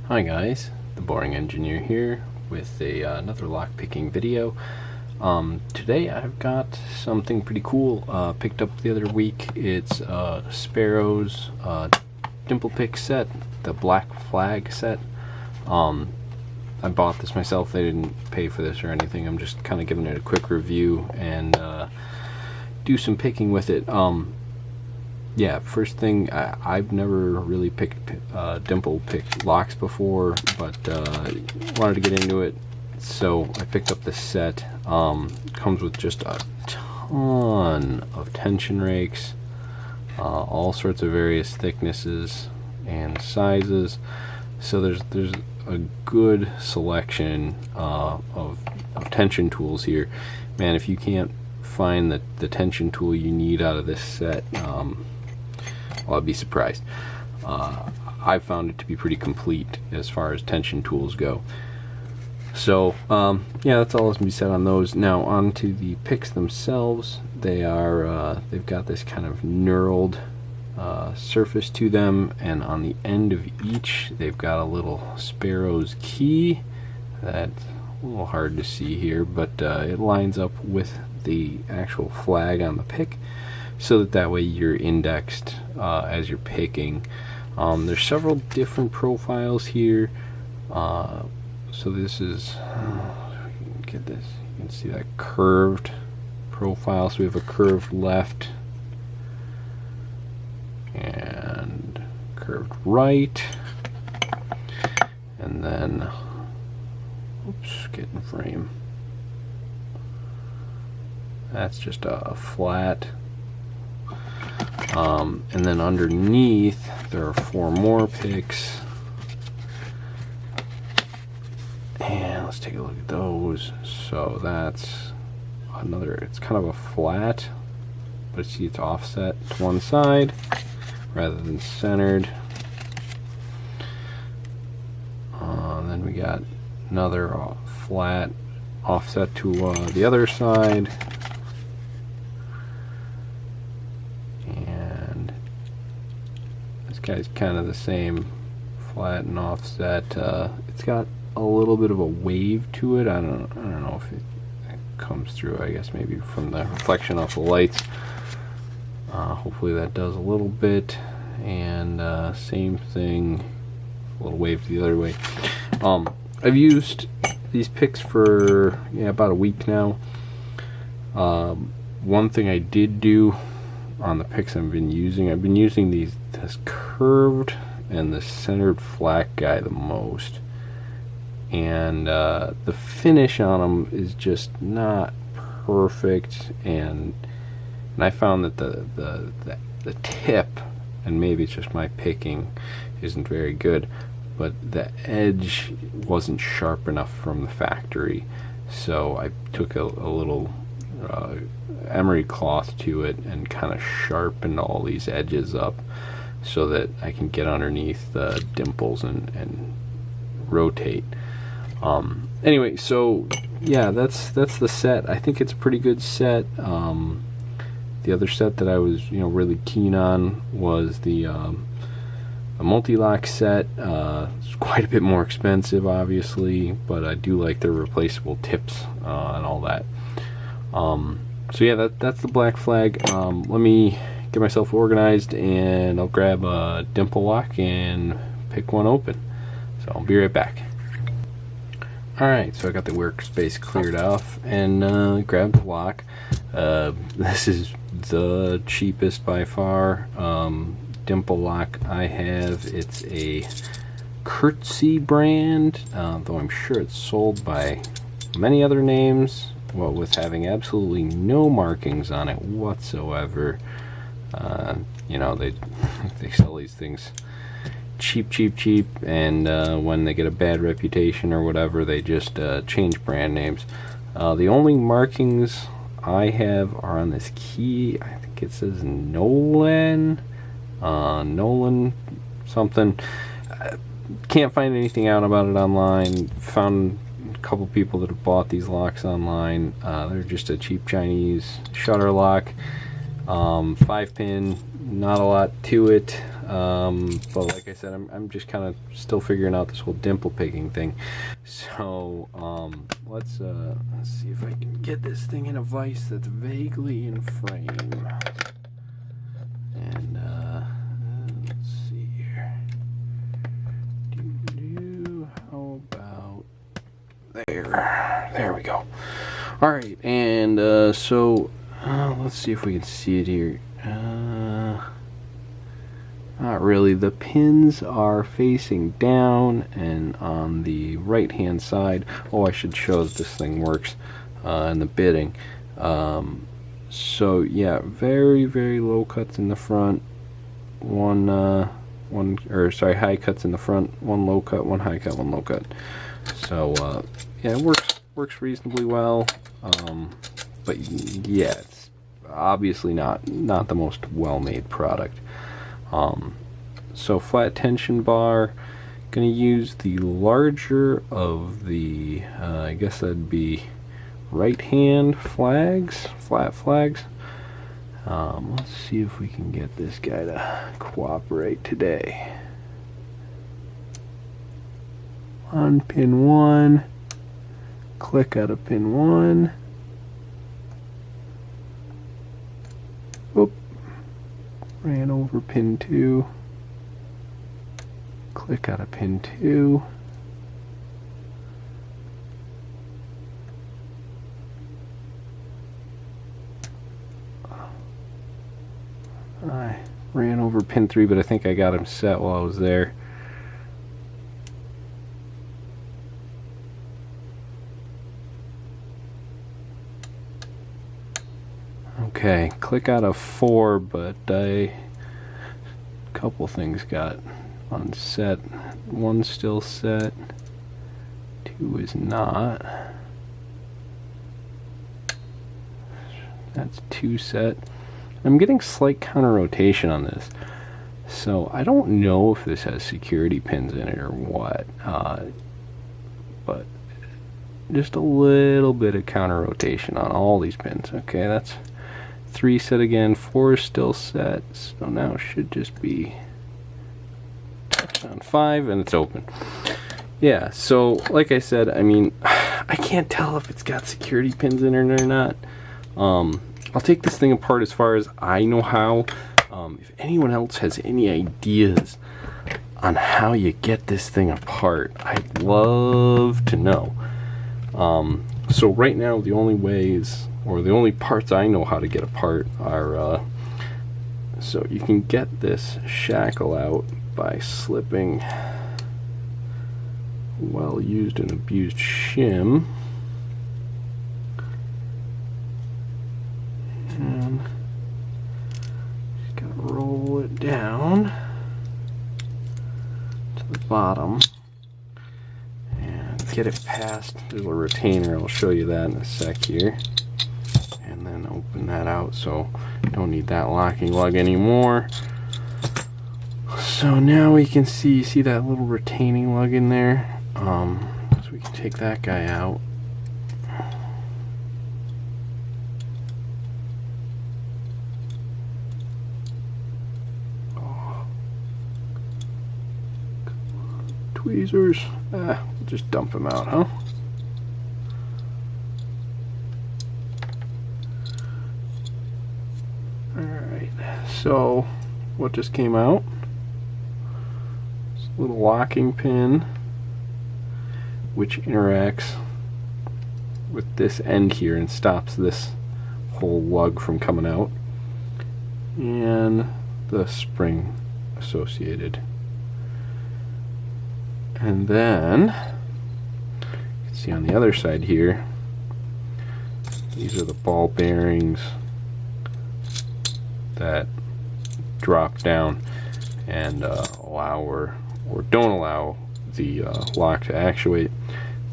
Hi guys, the Boring Engineer here with another lockpicking video. Today I've got something pretty cool picked up the other week. It's Sparrows Dimple pick set, the black flag set. I bought this myself. They didn't pay for this or anything. I'm just kind of giving it a quick review and do some picking with it. Yeah, first thing, I've never really picked Dimple picked locks before, but wanted to get into it, so I picked up this set. Comes with just a ton of tension rakes, all sorts of various thicknesses and sizes. So there's a good selection of tension tools here. Man, if you can't find the tension tool you need out of this set, well, I'd be surprised. I found it to be pretty complete as far as tension tools go. So yeah, that's all that's gonna be said on those. Now on to the picks themselves. They are they've got this kind of knurled surface to them, and on the end of each they've got a little Sparrows key. That's a little hard to see here, but it lines up with the actual flag on the pick, so that way you're indexed as you're picking. There's several different profiles here. So this is, get this, you can see that curved profile. So we have a curved left and curved right, and then, oops, get in frame. That's just a flat. And then underneath there are 4 more picks, and let's take a look at those. So that's another, it's kind of a flat, but see it's offset to one side rather than centered. Then we got another flat offset to the other side. Guy's kind of the same, flat and offset. It's got a little bit of a wave to it. I don't know if it comes through, I guess maybe from the reflection off the lights. Hopefully that does a little bit. And same thing, a little wave to the other way. I've used these picks for about a week now. One thing I did do on the picks I've been using this curved and the centered flat guy the most, and the finish on them is just not perfect, and I found that the tip, and maybe it's just my picking, isn't very good, but the edge wasn't sharp enough from the factory, so I took a little emery cloth to it and kind of sharpened all these edges up so that I can get underneath the dimples and rotate. Anyway, so yeah, that's the set. I think it's a pretty good set. The other set that I was really keen on was the a multi-lock set. It's quite a bit more expensive, obviously, but I do like the replaceable tips and all that. So yeah, that's the black flag. Let me get myself organized and I'll grab a Dimple lock and pick one open. So I'll be right back. Alright, so I got the workspace cleared off and grabbed the lock. This is the cheapest by far Dimple lock I have. It's a Kurtzy brand, though I'm sure it's sold by many other names. Well, with having absolutely no markings on it whatsoever. They sell these things cheap, and when they get a bad reputation or whatever, they just change brand names. The only markings I have are on this key. I think it says Nolan something. Can't find anything out about it online. Found a couple people that have bought these locks online. They're just a cheap Chinese shutter lock, 5-pin, not a lot to it. but like I said, I'm just kind of still figuring out this whole dimple picking thing. So let's see if I can get this thing in a vise that's vaguely in frame. And let's see here. How about there? There we go. All right, and so let's see if we can see it here. Not really. The pins are facing down and on the right hand side. Oh, I should show that this thing works in the bitting. So yeah, very low cuts in the front, high cuts in the front, one low cut, one high cut, one low cut. So yeah, it works reasonably well. But yeah, it's obviously not the most well-made product. So flat tension bar, gonna use the larger of the I guess that'd be right hand flags, flat flags. Let's see if we can get this guy to cooperate today. On pin 1, click out of pin 1. Oop, ran over pin 2. Click out of pin 2. I ran over pin 3, but I think I got him set while I was there. Okay, click out of 4, but a couple things got unset. 1's still set, 2 is not. That's 2 set. I'm getting slight counter rotation on this, so I don't know if this has security pins in it or what, but just a little bit of counter rotation on all these pins. Okay, that's 3 set again, 4 is still set, so now it should just be on 5 and it's open. Yeah, so like I said, I mean, I can't tell if it's got security pins in it or not. I'll take this thing apart as far as I know how. If anyone else has any ideas on how you get this thing apart, I'd love to know. So right now the only ways, or the only parts I know how to get apart are, so you can get this shackle out by slipping well used and abused shim. And just gotta roll it down to the bottom and get it past. There's a retainer, I'll show you that in a sec here. And then open that out, so you don't need that locking lug anymore. So now we can see that little retaining lug in there. So we can take that guy out. Tweezers. We'll just dump them out, huh? Alright, so what just came out? This little locking pin, which interacts with this end here and stops this whole lug from coming out, and the spring associated. And then you can see on the other side here, these are the ball bearings that drop down and allow or don't allow the lock to actuate.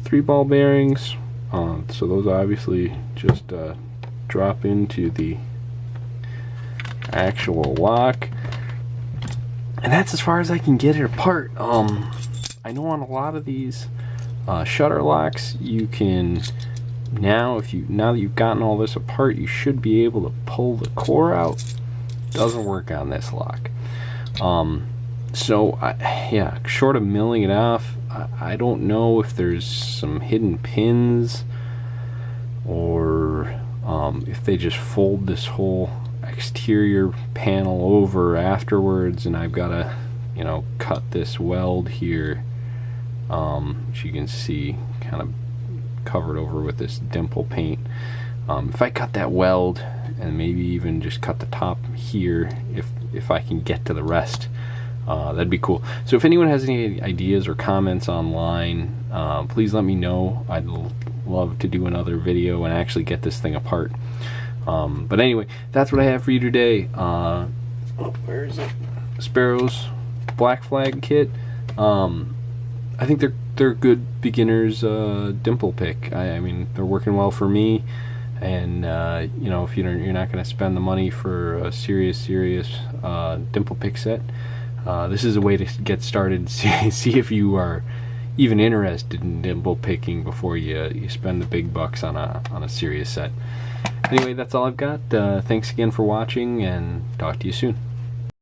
3 ball bearings, so those obviously just drop into the actual lock, and that's as far as I can get it apart. I know on a lot of these shutter locks, you can now that you've gotten all this apart, you should be able to pull the core out. Doesn't work on this lock. So yeah, short of milling it off, I don't know if there's some hidden pins, or if they just fold this whole exterior panel over afterwards, and I've got to, you know, cut this weld here, which you can see kind of covered over with this Dimple paint. If I cut that weld and maybe even just cut the top here, if I can get to the rest, that'd be cool. So if anyone has any ideas or comments online, please let me know. I'd love to do another video and actually get this thing apart. But anyway, that's what I have for you today. Oh, where is it? Sparrows Black Flag kit. I think they're good beginners dimple pick. I mean, they're working well for me. And you know, if you're not going to spend the money for a serious dimple pick set, this is a way to get started. See if you are even interested in dimple picking before you spend the big bucks on a serious set. Anyway, that's all I've got. Thanks again for watching, and talk to you soon.